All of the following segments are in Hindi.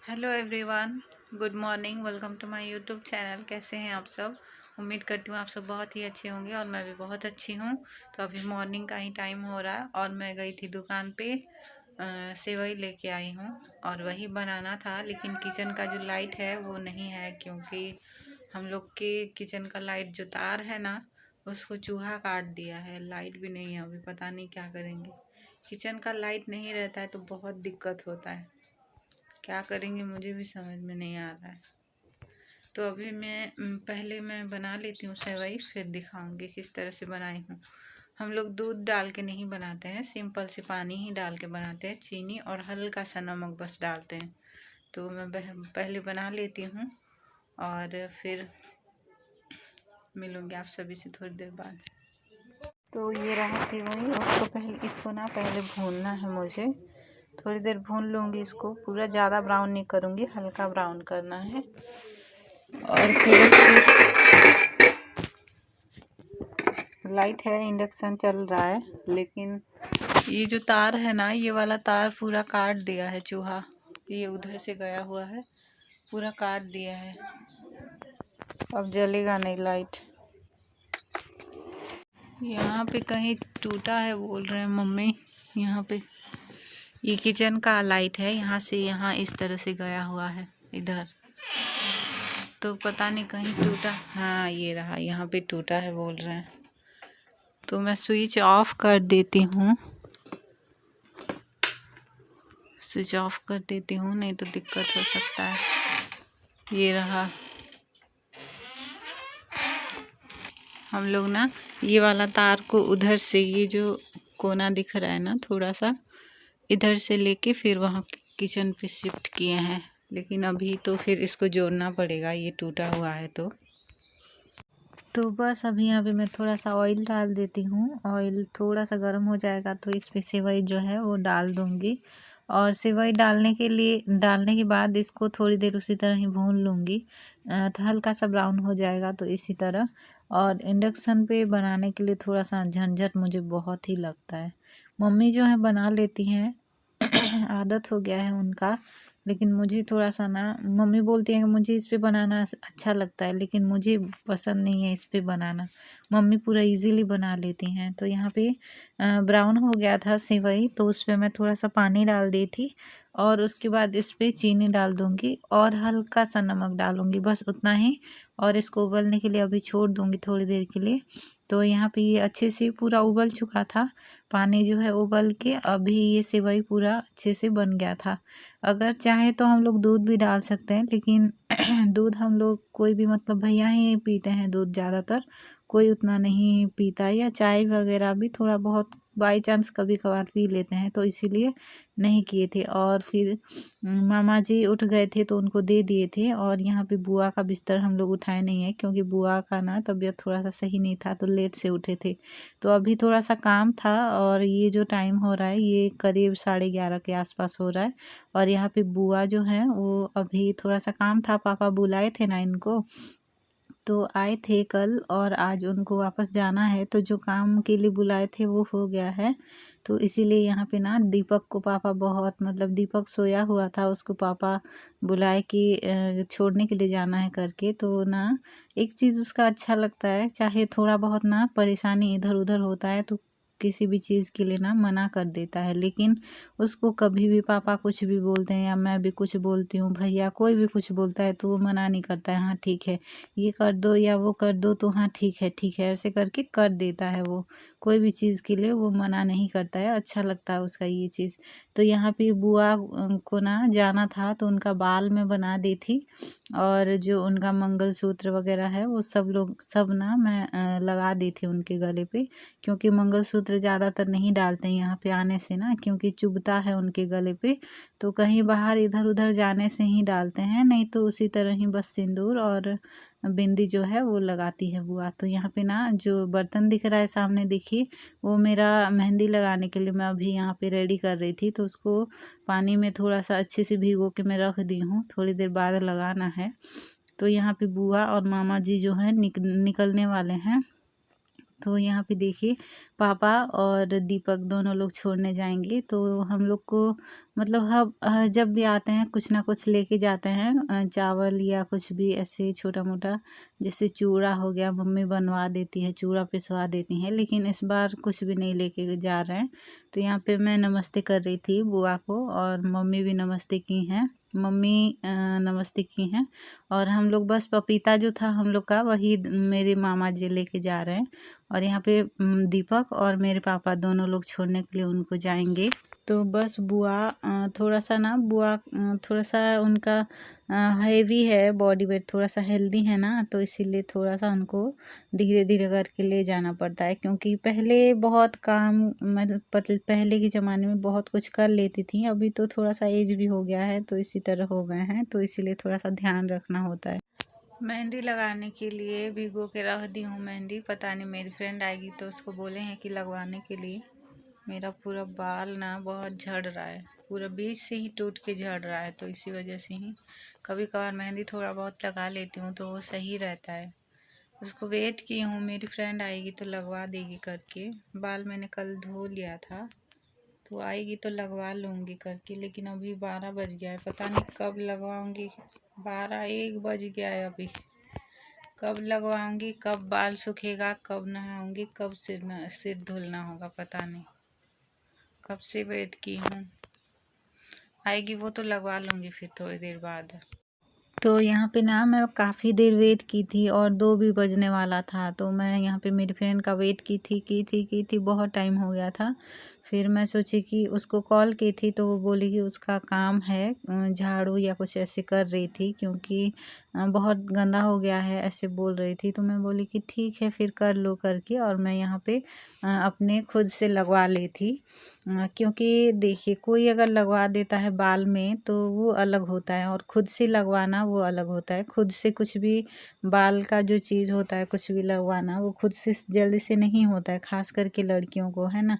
Hello everyone, good morning. Welcome to my YouTube channel. कैसे हैं आप सब? उम्मीद करती हूँ आप सब बहुत ही अच्छे होंगे और मैं भी बहुत अच्छी हूँ। तो अभी मॉर्निंग का ही टाइम हो रहा है और मैं गई थी दुकान पे, सेवई लेके आई हूँ और वही बनाना था। लेकिन किचन का जो लाइट है वो नहीं है, क्योंकि हम लोग के किचन का लाइट जो तार है ना, उसको चूहा काट दिया है। लाइट भी नहीं है अभी, पता नहीं क्या करेंगे। किचन का लाइट नहीं रहता है तो बहुत दिक्कत होता है। क्या करेंगे मुझे भी समझ में नहीं आ रहा है। तो अभी पहले मैं बना लेती हूँ सेवई, फिर दिखाऊंगी किस तरह से बनाई हूँ। हम लोग दूध डाल के नहीं बनाते हैं, सिंपल से पानी ही डाल के बनाते हैं, चीनी और हल्का सा नमक बस डालते हैं। तो मैं पहले बना लेती हूँ और फिर मिलूँगी आप सभी से थोड़ी देर बाद। तो ये रहा सेवई। इसको ना पहले भूनना है मुझे। थोड़ी देर भून लूँगी इसको, पूरा ज़्यादा ब्राउन नहीं करूँगी, हल्का ब्राउन करना है। और फिर इसकी लाइट है, इंडक्शन चल रहा है, लेकिन ये जो तार है ना, ये वाला तार पूरा काट दिया है चूहा। ये उधर से गया हुआ है, पूरा काट दिया है। अब जलेगा नहीं लाइट। यहाँ पे कहीं टूटा है बोल रहे हैं मम्मी। यहाँ पे ये किचन का लाइट है, यहाँ से यहाँ इस तरह से गया हुआ है इधर, तो पता नहीं कहीं टूटा। हाँ ये रहा, यहाँ पे टूटा है बोल रहे हैं। तो मैं स्विच ऑफ कर देती हूँ, स्विच ऑफ कर देती हूँ, नहीं तो दिक्कत हो सकता है। ये रहा। हम लोग ना ये वाला तार को उधर से, ये जो कोना दिख रहा है ना थोड़ा सा, इधर से लेके फिर वहाँ किचन पे शिफ्ट किए हैं। लेकिन अभी तो फिर इसको जोड़ना पड़ेगा, ये टूटा हुआ है। तो बस अभी यहाँ पे मैं थोड़ा सा ऑयल डाल देती हूँ। ऑयल थोड़ा सा गर्म हो जाएगा तो इस पे सेवई जो है वो डाल दूँगी। और सेवई डालने के बाद इसको थोड़ी देर उसी तरह ही भून लूँगी। तो हल्का सा ब्राउन हो जाएगा तो इसी तरह। और इंडक्शन पे बनाने के लिए थोड़ा सा झंझट मुझे बहुत ही लगता है। मम्मी जो है बना लेती हैं आदत हो गया है उनका। लेकिन मुझे थोड़ा सा ना, मम्मी बोलती हैं कि मुझे इस पे बनाना अच्छा लगता है, लेकिन मुझे पसंद नहीं है इस पे बनाना। मम्मी पूरा इजीली बना लेती हैं। तो यहाँ पे ब्राउन हो गया था सेवई, तो उस पे मैं थोड़ा सा पानी डाल दी थी और उसके बाद इस पे चीनी डाल दूँगी और हल्का सा नमक डालूँगी, बस उतना ही। और इसको उबलने के लिए अभी छोड़ दूँगी थोड़ी देर के लिए। तो यहाँ पे ये अच्छे से पूरा उबल चुका था, पानी जो है उबल के अभी ये सेवई पूरा अच्छे से बन गया था। अगर चाहे तो हम लोग दूध भी डाल सकते हैं, लेकिन दूध हम लोग कोई भी, मतलब भैया ही पीते हैं दूध ज़्यादातर, कोई उतना नहीं पीता है। या चाय वगैरह भी थोड़ा बहुत बाई चांस कभी कभार पी लेते हैं, तो इसीलिए नहीं किए थे। और फिर मामा जी उठ गए थे तो उनको दे दिए थे। और यहाँ पे बुआ का बिस्तर हम लोग उठाए नहीं है, क्योंकि बुआ का ना तबीयत थोड़ा सा सही नहीं था, तो लेट से उठे थे। तो अभी थोड़ा सा काम था और ये जो टाइम हो रहा है ये करीब 11:30 के आसपास हो रहा है। और यहाँ पे बुआ जो हैं वो अभी थोड़ा सा काम था, पापा बुलाए थे ना इनको, तो आए थे कल और आज उनको वापस जाना है। तो जो काम के लिए बुलाए थे वो हो गया है। तो इसीलिए यहाँ पे ना दीपक को पापा बहुत, मतलब दीपक सोया हुआ था, उसको पापा बुलाए कि छोड़ने के लिए जाना है करके। तो ना एक चीज़ उसका अच्छा लगता है, चाहे थोड़ा बहुत ना परेशानी इधर उधर होता है तो किसी भी चीज़ के लिए ना मना कर देता है। लेकिन उसको कभी भी पापा कुछ भी बोलते हैं या मैं भी कुछ बोलती हूँ, भैया कोई भी कुछ बोलता है, तो वो मना नहीं करता है। हाँ ठीक है, ये कर दो या वो कर दो, तो हाँ ठीक है ऐसे करके कर देता है। वो कोई भी चीज़ के लिए वो मना नहीं करता है, अच्छा लगता है उसका ये चीज़। तो यहाँ पे बुआ को ना जाना था तो उनका बाल में बना दी थी। और जो उनका मंगलसूत्र वगैरह है वो सब ना मैं लगा दी थी उनके गले पे, क्योंकि मंगलसूत्र ज़्यादातर नहीं डालते हैं यहाँ पे आने से ना, क्योंकि चुभता है उनके गले पे। तो कहीं बाहर इधर उधर जाने से ही डालते हैं, नहीं तो उसी तरह ही बस सिंदूर और बिंदी जो है वो लगाती है बुआ। तो यहाँ पे ना जो बर्तन दिख रहा है सामने, देखिए, वो मेरा मेहंदी लगाने के लिए मैं अभी यहाँ पे रेडी कर रही थी। तो उसको पानी में थोड़ा सा अच्छे से भिगो के मैं रख दी हूँ, थोड़ी देर बाद लगाना है। तो यहाँ पे बुआ और मामा जी जो हैं निकलने वाले हैं। तो यहाँ पे देखिए, पापा और दीपक दोनों लोग छोड़ने जाएंगे। तो हम लोग को मतलब हम जब भी आते हैं कुछ ना कुछ लेके जाते हैं, चावल या कुछ भी ऐसे छोटा मोटा, जैसे चूड़ा हो गया, मम्मी बनवा देती है, चूड़ा पिसवा देती हैं, लेकिन इस बार कुछ भी नहीं लेके जा रहे हैं। तो यहाँ पे मैं नमस्ते कर रही थी बुआ को, और मम्मी भी नमस्ते की हैं, मम्मी नमस्ते की हैं। और हम लोग बस पपीता जो था हम लोग का, वही मेरे मामा जी लेके जा रहे हैं। और यहाँ पे दीपक और मेरे पापा दोनों लोग छोड़ने के लिए उनको जाएंगे। तो बस बुआ थोड़ा सा ना, बुआ थोड़ा सा उनका हैवी है बॉडी वेट, थोड़ा सा हेल्दी है ना, तो इसीलिए थोड़ा सा उनको धीरे धीरे करके ले जाना पड़ता है। क्योंकि पहले बहुत काम, मतलब पहले के ज़माने में बहुत कुछ कर लेती थी, अभी तो थोड़ा सा एज भी हो गया है, तो इसी तरह हो गए हैं, तो इसीलिए थोड़ा सा ध्यान रखना होता है। मेहंदी लगाने के लिए भिगो के रख दी हूँ मेहंदी। पता नहीं मेरी फ्रेंड आएगी तो उसको बोले हैं कि लगवाने के लिए। मेरा पूरा बाल ना बहुत झड़ रहा है, पूरा बीच से ही टूट के झड़ रहा है, तो इसी वजह से ही कभी कभार मेहंदी थोड़ा बहुत लगा लेती हूँ तो वो सही रहता है। उसको वेट की हूँ, मेरी फ्रेंड आएगी तो लगवा देगी करके। बाल मैंने कल धो लिया था, तो आएगी तो लगवा लूँगी करके। लेकिन अभी 12 बज गया है, पता नहीं कब लगवाऊँगी। 12-1 बज गया है अभी, कब लगवाऊँगी, कब बाल सूखेगा, कब नहाऊँगी, कब सिर धुलना होगा, पता नहीं। कब से वेट की हूँ, आएगी वो तो लगवा लूँगी फिर थोड़ी देर बाद। तो यहाँ पे ना मैं काफ़ी देर वेट की थी और 2 भी बजने वाला था, तो मैं यहाँ पे मेरी फ्रेंड का वेट की थी, बहुत टाइम हो गया था। फिर मैं सोची कि उसको कॉल की थी, तो वो बोली कि उसका काम है, झाड़ू या कुछ ऐसे कर रही थी, क्योंकि बहुत गंदा हो गया है, ऐसे बोल रही थी। तो मैं बोली कि ठीक है फिर कर लो करके, और मैं यहाँ पे अपने खुद से लगवा ली थी। क्योंकि देखिए, कोई अगर लगवा देता है बाल में तो वो अलग होता है, और खुद से लगवाना वो अलग होता है। खुद से कुछ भी बाल का जो चीज़ होता है, कुछ भी लगवाना, वो खुद से जल्दी से नहीं होता है, खास करके लड़कियों को, है ना।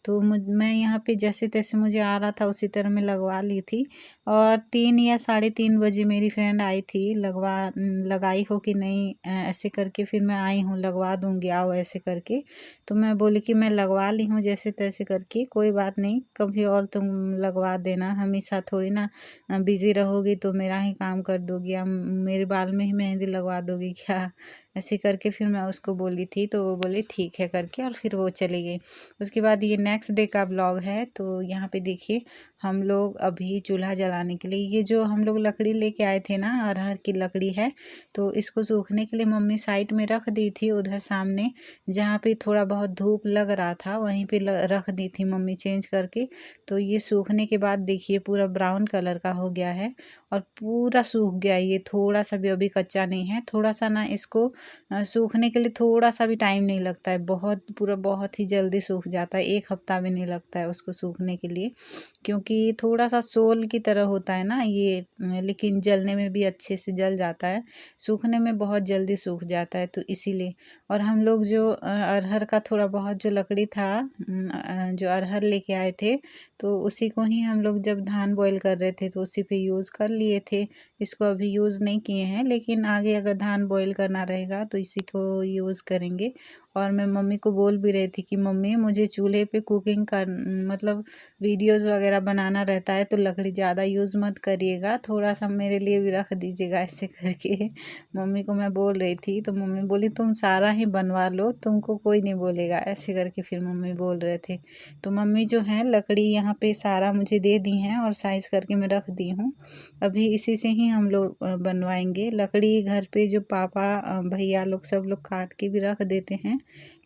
तो मैं यहाँ पे जैसे तैसे मुझे आ रहा था उसी तरह मैं लगवा ली थी। और 3 या 3:30 बजे मेरी फ्रेंड आई थी, लगाई हो कि नहीं, ऐसे करके फिर मैं आई हूँ, लगवा दूँगी आओ ऐसे करके। तो मैं बोली कि मैं लगवा ली हूँ जैसे तैसे करके, कोई बात नहीं, कभी और तुम लगवा देना, हमेशा थोड़ी ना बिज़ी रहोगी तो मेरा ही काम कर दोगी, या मेरे बाल में ही मेहंदी लगवा दोगी क्या, ऐसे करके फिर मैं उसको बोली थी। तो वो बोली ठीक है करके, और फिर वो चली गई। उसके बाद ये नेक्स्ट डे का ब्लॉग है। तो यहाँ पे देखिए, हम लोग अभी चूल्हा जलाने के लिए, ये जो हम लोग लकड़ी लेके आए थे ना, अरहर की लकड़ी है, तो इसको सूखने के लिए मम्मी साइड में रख दी थी, उधर सामने जहाँ पे थोड़ा बहुत धूप लग रहा था वहीं पे रख दी थी मम्मी चेंज करके। तो ये सूखने के बाद देखिए पूरा ब्राउन कलर का हो गया है, और पूरा सूख गया, ये थोड़ा सा भी अभी कच्चा नहीं है। थोड़ा सा ना इसको सूखने के लिए थोड़ा सा भी टाइम नहीं लगता है, बहुत पूरा बहुत ही जल्दी सूख जाता है, 1 हफ्ता भी नहीं लगता है उसको सूखने के लिए, क्योंकि थोड़ा सा सोल की तरह होता है ना ये, लेकिन जलने में भी अच्छे से जल जाता है, सूखने में बहुत जल्दी सूख जाता है, तो इसीलिए। और हम लोग जो अरहर का थोड़ा बहुत जो लकड़ी था, जो अरहर लेके आए थे, तो उसी को ही हम लोग जब धान बॉईल कर रहे थे तो उसी पे यूज़ कर लिए थे। इसको अभी यूज़ नहीं किए हैं, लेकिन आगे अगर धान बॉईल करना रहेगा तो इसी को यूज़ करेंगे। और मैं मम्मी को बोल भी रही थी कि मम्मी मुझे चूल्हे पे कुकिंग कर, मतलब वीडियोज़ वगैरह बनाना रहता है, तो लकड़ी ज़्यादा यूज़ मत करिएगा, थोड़ा सा मेरे लिए भी रख दीजिएगा ऐसे करके मम्मी को मैं बोल रही थी। तो मम्मी बोली तुम सारा ही बनवा लो, तुमको कोई नहीं बोलेगा, ऐसे करके फिर मम्मी बोल रहे थे। तो मम्मी जो है लकड़ी यहाँ पे सारा मुझे दे दी हैं, और साइज़ करके मैं रख दी हूँ। अभी इसी से ही हम लोग बनवाएंगे लकड़ी। घर पे जो पापा भैया लोग सब लोग काट के भी रख देते हैं,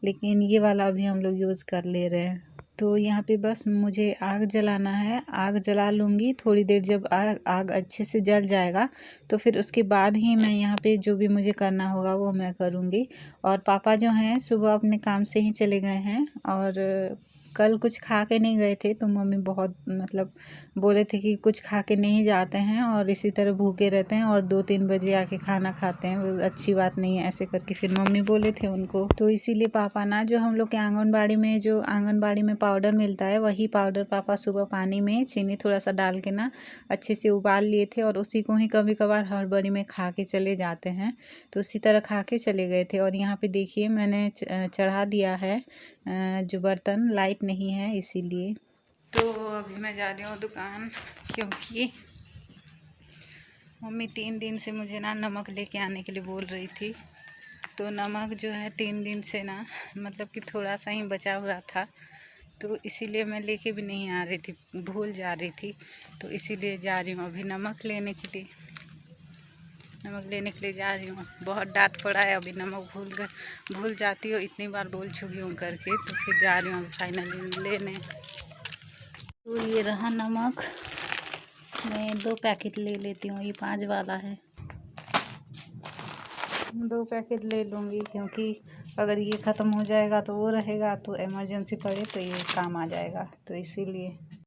लेकिन ये वाला अभी हम लोग यूज़ कर ले रहे हैं। तो यहाँ पे बस मुझे आग जलाना है, आग जला लूँगी थोड़ी देर, जब आग अच्छे से जल जाएगा तो फिर उसके बाद ही मैं यहाँ पे जो भी मुझे करना होगा वो मैं करूँगी। और पापा जो हैं सुबह अपने काम से ही चले गए हैं, और कल कुछ खा के नहीं गए थे, तो मम्मी बहुत मतलब बोले थे कि कुछ खा के नहीं जाते हैं और इसी तरह भूखे रहते हैं, और 2-3 बजे आके खाना खाते हैं, वो अच्छी बात नहीं है, ऐसे करके फिर मम्मी बोले थे उनको। तो इसीलिए पापा ना, जो हम लोग के आंगनबाड़ी में पाउडर मिलता है, वही पाउडर पापा सुबह पानी में चीनी थोड़ा सा डाल के ना अच्छे से उबाल लिए थे, और उसी को ही कभी कभार हड़बड़ी में खा के चले जाते हैं, तो उसी तरह खा के चले गए थे। और यहाँ पे देखिए मैंने चढ़ा दिया है जो बर्तन, लाइट नहीं है इसीलिए। तो अभी मैं जा रही हूँ दुकान, क्योंकि मम्मी 3 दिन से मुझे ना नमक लेके आने के लिए बोल रही थी। तो नमक जो है 3 दिन से ना मतलब कि थोड़ा सा ही बचा हुआ था, तो इसीलिए मैं लेके भी नहीं आ रही थी, भूल जा रही थी। तो इसीलिए जा रही हूँ अभी नमक लेने के लिए, जा रही हूँ। बहुत डांट पड़ा है, अभी नमक भूल जाती हो, इतनी बार बोल चुकी हूँ करके। तो फिर जा रही हूँ फाइनली लेने। तो ये रहा नमक, मैं 2 पैकेट ले लेती हूँ, ये 5 वाला है। 2 पैकेट ले लूँगी, क्योंकि अगर ये ख़त्म हो जाएगा तो वो रहेगा, तो इमरजेंसी पड़े तो ये काम आ जाएगा, तो इसीलिए